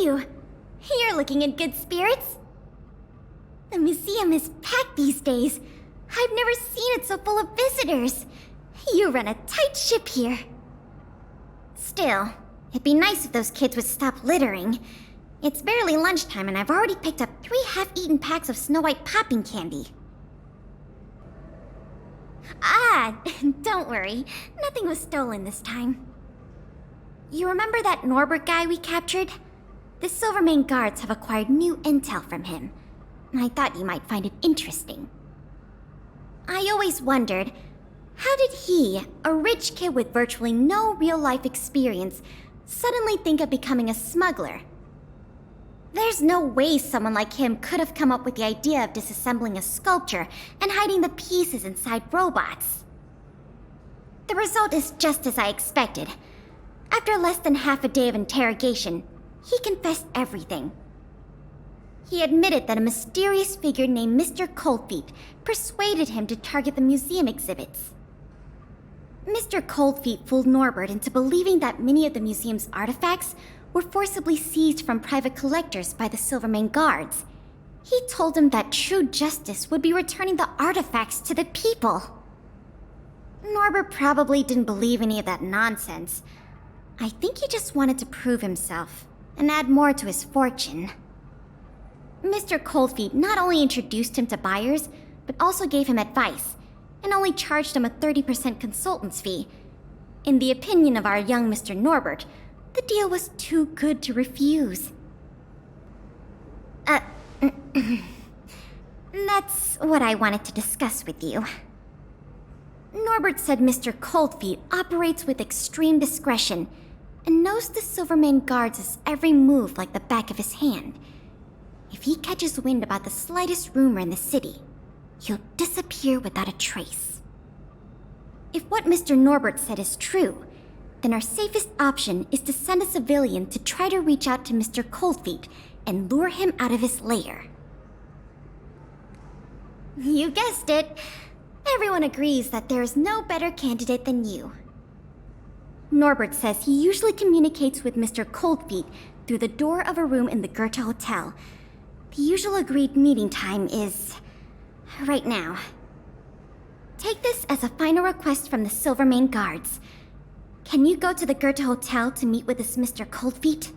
you. You're looking in good spirits. The museum is packed these days. I've never seen it so full of visitors. You run a tight ship here. Still, it'd be nice if those kids would stop littering. It's barely lunchtime and I've already picked up 3 half-eaten packs of Snow White popping candy. Ah, don't worry. Nothing was stolen this time. You remember that Norbert guy we captured? The Silvermane guards have acquired new intel from him. I thought you might find it interesting. I always wondered, how did he, a rich kid with virtually no real-life experience, suddenly think of becoming a smuggler? There's no way someone like him could have come up with the idea of disassembling a sculpture and hiding the pieces inside robots. The result is just as I expected. After less than half a day of interrogation, he confessed everything. He admitted that a mysterious figure named Mr. Coldfeet persuaded him to target the museum exhibits. Mr. Coldfeet fooled Norbert into believing that many of the museum's artifacts were forcibly seized from private collectors by the Silvermane guards. He told him that true justice would be returning the artifacts to the people. Norbert probably didn't believe any of that nonsense. I think he just wanted to prove himself and add more to his fortune. Mr. Coldfeet not only introduced him to buyers, but also gave him advice, and only charged him a 30% consultant's fee. In the opinion of our young Mr. Norbert, the deal was too good to refuse. That's what I wanted to discuss with you. Norbert said Mr. Coldfeet operates with extreme discretion and knows the Silvermane guards' every move like the back of his hand. If he catches wind about the slightest rumor in the city, he'll disappear without a trace. If what Mr. Norbert said is true, then our safest option is to send a civilian to try to reach out to Mr. Coldfeet and lure him out of his lair. You guessed it. Everyone agrees that there is no better candidate than you. Norbert says he usually communicates with Mr. Coldfeet through the door of a room in the Goethe Hotel. The usual agreed meeting time is right now. Take this as a final request from the Silvermane guards. Can you go to the Goethe Hotel to meet with this Mr. Coldfeet?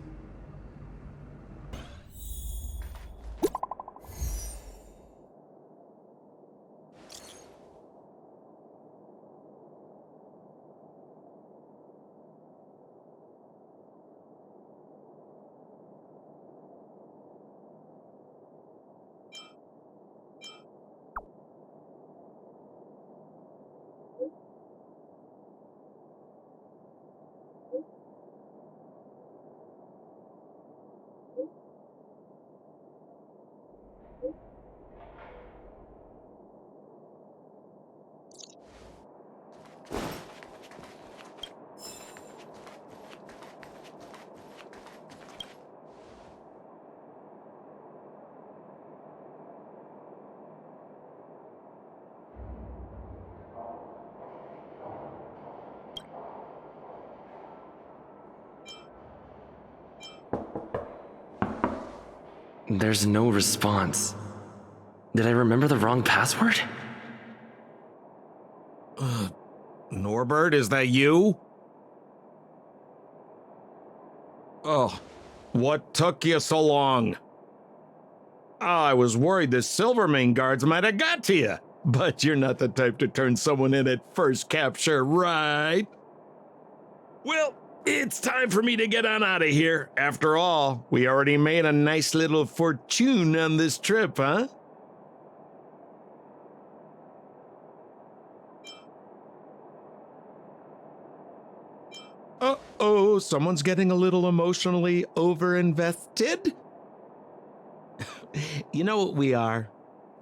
There's no response. Did I remember the wrong password? Norbert, is that you? Oh, what took you so long? I was worried the Silvermane guards might have got to you, but you're not the type to turn someone in at first capture, right? Well, it's time for me to get on out of here. After all, we already made a nice little fortune on this trip, huh? Uh-oh, someone's getting a little emotionally overinvested? You know what we are?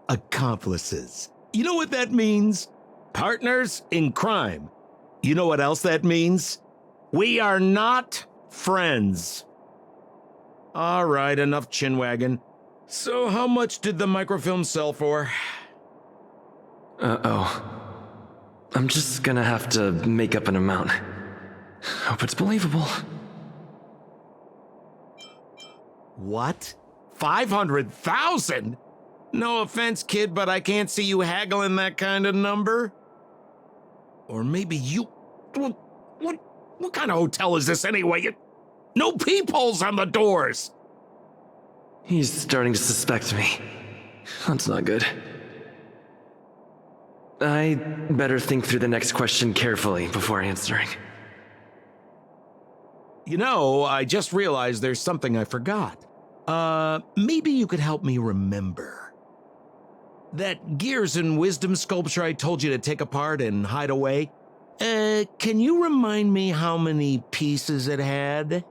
Accomplices. You know what that means? Partners in crime. You know what else that means? We are not friends. All right, enough chinwagging. So how much did the microfilm sell for? Uh-oh. I'm just gonna have to make up an amount. Hope it's believable. What? 500,000? No offense, kid, but I can't see you haggling that kind of number. Or maybe you... What kind of hotel is this anyway? No peepholes on the doors! He's starting to suspect me. That's not good. I better think through the next question carefully before answering. You know, I just realized there's something I forgot. Maybe you could help me remember. That Gears and Wisdom sculpture I told you to take apart and hide away? Can you remind me how many pieces it had?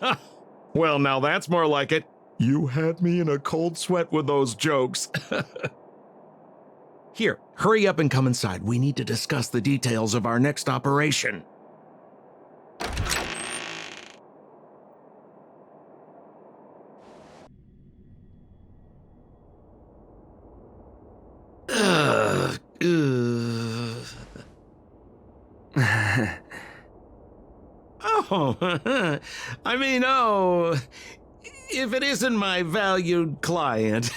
Huh. Well, now that's more like it. You had me in a cold sweat with those jokes. Here, hurry up and come inside. We need to discuss the details of our next operation. Oh, if it isn't my valued client.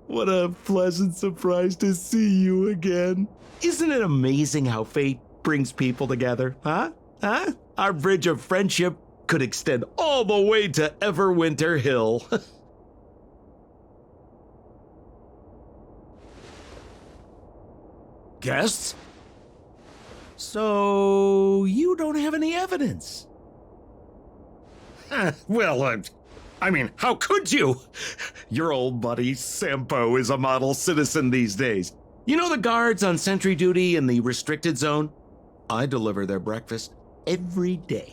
What a pleasant surprise to see you again. Isn't it amazing how fate brings people together, huh? Our bridge of friendship could extend all the way to Everwinter Hill. Guests? So, you don't have any evidence? Well, how could you? Your old buddy Sampo is a model citizen these days. You know the guards on sentry duty in the restricted zone? I deliver their breakfast every day.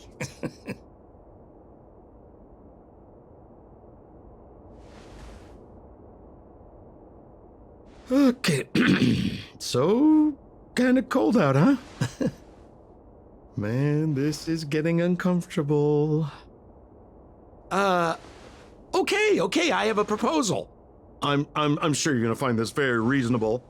Okay, so kinda cold out, huh? Man, this is getting uncomfortable. Okay, I have a proposal. I'm sure you're gonna find this very reasonable.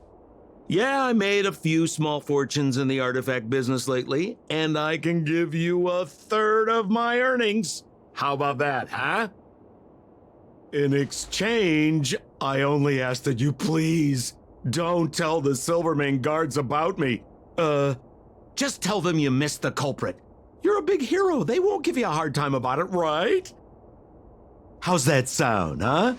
Yeah, I made a few small fortunes in the artifact business lately, and I can give you 1/3 of my earnings. How about that, huh? In exchange, I only ask that you please don't tell the Silvermane guards about me. Just tell them you missed the culprit. You're a big hero. They won't give you a hard time about it, right? How's that sound, huh?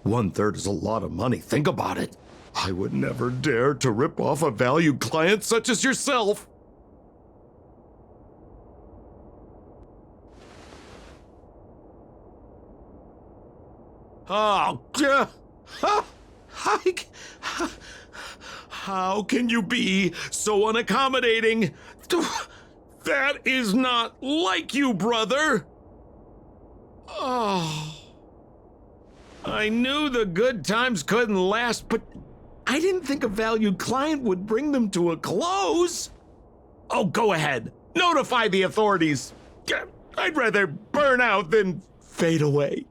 1/3 is a lot of money. Think about it. I would never dare to rip off a valued client such as yourself. Oh, how can you be so unaccommodating? That is not like you, brother. Oh, I knew the good times couldn't last, but I didn't think a valued client would bring them to a close. Oh, go ahead. Notify the authorities. I'd rather burn out than fade away.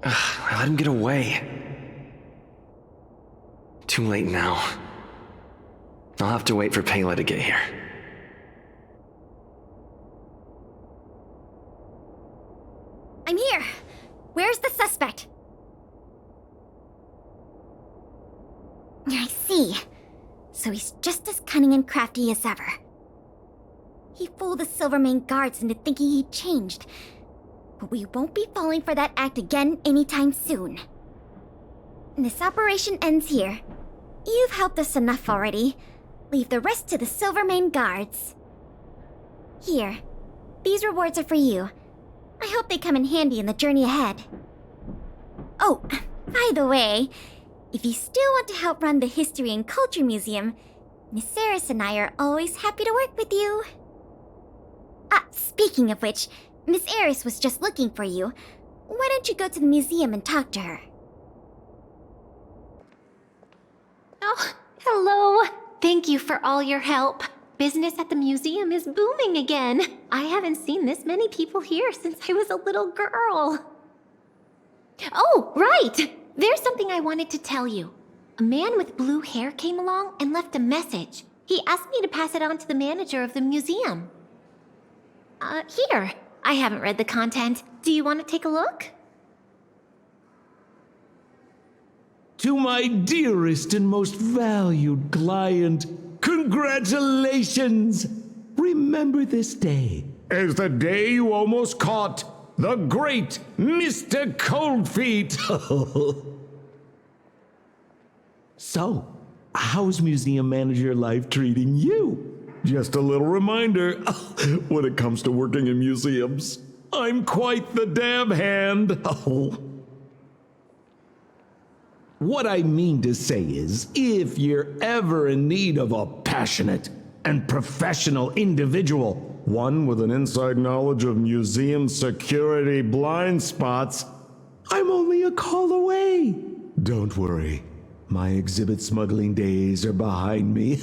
I let him get away. Too late now. I'll have to wait for Pela to get here. I'm here. Where's the suspect? I see. So he's just as cunning and crafty as ever. He fooled the Silvermane guards into thinking he'd changed. But we won't be falling for that act again anytime soon. This operation ends here. You've helped us enough already. Leave the rest to the Silvermane guards. Here, these rewards are for you. I hope they come in handy in the journey ahead. Oh, by the way, If you still want to help run the History and Culture Museum, Miss Eris and I are always happy to work with you. Speaking of which, Miss Eris was just looking for you. Why don't you go to the museum and talk to her? Oh, hello. Thank you for all your help. Business at the museum is booming again. I haven't seen this many people here since I was a little girl. Oh, right! There's something I wanted to tell you. A man with blue hair came along and left a message. He asked me to pass it on to the manager of the museum. Here. I haven't read the content. Do you want to take a look? To my dearest and most valued client, congratulations! Remember this day Is the day you almost caught the great Mr. Coldfeet. So, how's museum manager life treating you? Just a little reminder, when it comes to working in museums, I'm quite the dab hand. What I mean to say is, if you're ever in need of a passionate and professional individual, One with an inside knowledge of museum security blind spots. I'm only a call away. Don't worry, my exhibit smuggling days are behind me.